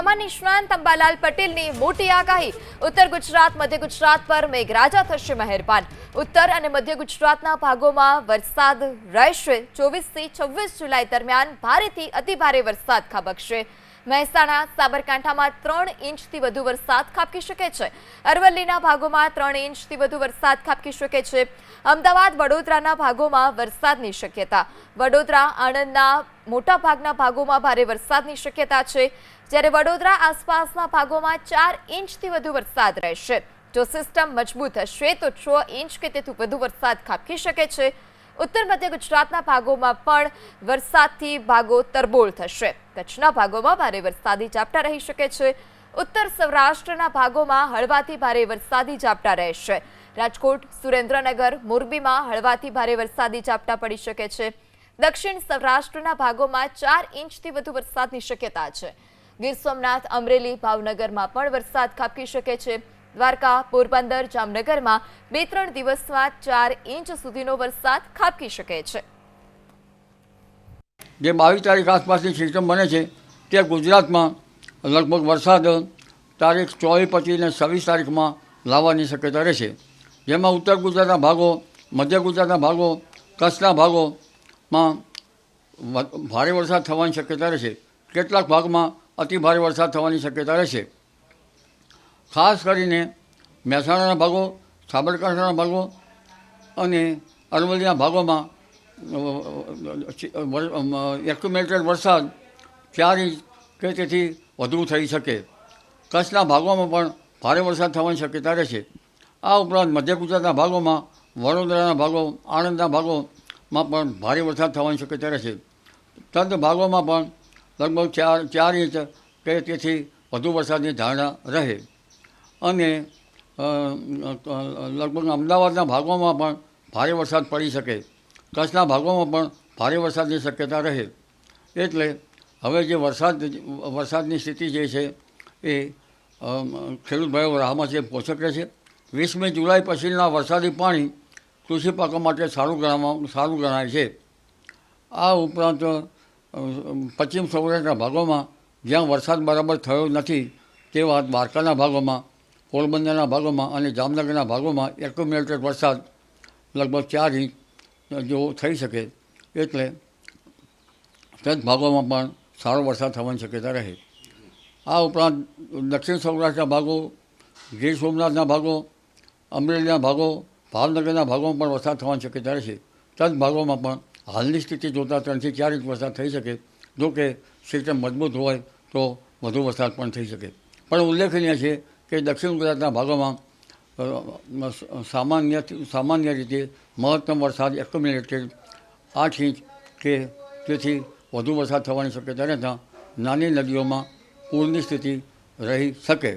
હવામાન નિષ્ણાંત અંબાલાલ પટેલની મોટી આગાહી। ઉત્તર ગુજરાત, મધ્ય ગુજરાત પર મેઘરાજા થશે મહેરબાન। ઉત્તર અને મધ્ય ગુજરાતના ભાગોમાં વરસાદ રહેશે। 24 થી 26 જુલાઈ દરમિયાન ભારેથી અતિભારે વરસાદ ખાબકશે। મહેસાણા, સાબરકાંઠામાં 3 ઇંચથી વધુ વરસાદ ખાબકી શકે છે। અરવલ્લીના ભાગોમાં 3 ઇંચથી વધુ વરસાદ ખાબકી શકે છે। અમદાવાદ, વડોદરાના ભાગોમાં વરસાદની શક્યતા। વડોદરા, આણંદના મોટાભાગના ભાગોમાં ભારે વરસાદની શક્યતા છે, જ્યારે વડોદરા આસપાસના ભાગોમાં 4 ઇંચથી વધુ વરસાદ રહેશે। જો સિસ્ટમ મજબૂત હશે તો 6 ઇંચ કે તેથી વધુ વરસાદ ખાબકી શકે છે। ઉત્તર મધ્ય ગુજરાતના ભાગોમાં પણ વરસાદથી ભાગો તરબોળ થશે। કચ્છના ભાગોમાં ભારે વરસાદી ઝાપટા રહી શકે છે। ઉત્તર સૌરાષ્ટ્રના ભાગોમાં હળવાથી ભારે વરસાદી ઝાપટા રહેશે। રાજકોટ, સુરેન્દ્રનગર, મોરબીમાં હળવાથી ભારે વરસાદી ઝાપટા પડી શકે છે। દક્ષિણ સૌરાષ્ટ્રના ભાગોમાં 4 ઇંચથી વધુ વરસાદની શક્યતા છે। ગીર સોમનાથ, અમરેલી, ભાવનગરમાં પણ વરસાદ ખાબકી શકે છે। દ્વારકા, પોરબંદર, જામનગરમાં 2-3 દિવસમાં 4 ઇંચ સુધીનો વરસાદ ખાબકી શકે છે। જે 22 તારીખ આસપાસની સિસ્ટમ બને છે તે ગુજરાતમાં લગભગ વરસાદ તારીખ 24, 25 અને 26 તારીખમાં લાવવાની શક્યતા રહેશે। જેમાં ઉત્તર ગુજરાતના ભાગો, મધ્ય ગુજરાતના ભાગો, કચ્છના ભાગોમાં ભારે વરસાદ થવાની શક્યતા રહેશે। કેટલાક ભાગમાં અતિ ભારે વરસાદ થવાની શક્યતા રહેશે। ખાસ કરીને મહેસાણાના ભાગો, સાબરકાંઠાના ભાગો અને અરવલ્લીના ભાગોમાં એક્યુમ્યુલેટેડ વરસાદ 4 ઇંચ કે તેથી વધુ થઈ શકે। કચ્છના ભાગોમાં પણ ભારે વરસાદ થવાની શક્યતા રહેશે। આ ઉપરાંત મધ્ય ગુજરાતના ભાગોમાં, વડોદરાના ભાગો, આણંદના ભાગોમાં પણ ભારે વરસાદ થવાની શક્યતા રહેશે। તદ ભાગોમાં પણ લગભગ 4 ઇંચ કે તેથી વધુ વરસાદની ધારણા રહે। અને લગભગ અમદાવાદના ભાગોમાં પણ ભારે વરસાદ પડી શકે। કચ્છના ભાગોમાં પણ ભારે વરસાદની શક્યતા રહે। એટલે હવે જે વરસાદની સ્થિતિ જે છે એ ખેડૂત ભાઈઓ રાહમાં છે, પોષક રહેશે। 20મી જુલાઈ પછીના વરસાદી પાણી કૃષિ પાકો માટે સારું ગણાય છે। આ ઉપરાંત પશ્ચિમ સૌરાષ્ટ્રના ભાગોમાં જ્યાં વરસાદ બરાબર થયો નથી તેવા દ્વારકાના ભાગોમાં, પોરબંદરના ભાગોમાં અને જામનગરના ભાગોમાં એક્યુમ્યુલેટેડ વરસાદ લગભગ 4 ઇંચ જેવો થઈ શકે। એટલે તે ભાગોમાં પણ સારો વરસાદ થવાની શક્યતા રહે। આ ઉપરાંત દક્ષિણ સૌરાષ્ટ્રના ભાગો, ગીર સોમનાથના ભાગો, અમરેલીના ભાગો, ભાવનગરના ભાગોમાં પણ વરસાદ થવાની શક્યતા રહેશે। તે ભાગોમાં પણ હાલની સ્થિતિ જોતાં 3 થી 4 ઇંચ વરસાદ થઈ શકે। જો કે સિસ્ટમ મજબૂત હોય તો વધુ વરસાદ પણ થઈ શકે। પણ ઉલ્લેખનીય છે કે દક્ષિણ ગુજરાતના ભાગોમાં સામાન્ય રીતે મહત્તમ વરસાદ એક્યુમ્યુલેટેડ 8 ઇંચ કે તેથી વધુ વરસાદ થવાની શક્યતા રહેતાં નાની નદીઓમાં પૂરની સ્થિતિ રહી શકે।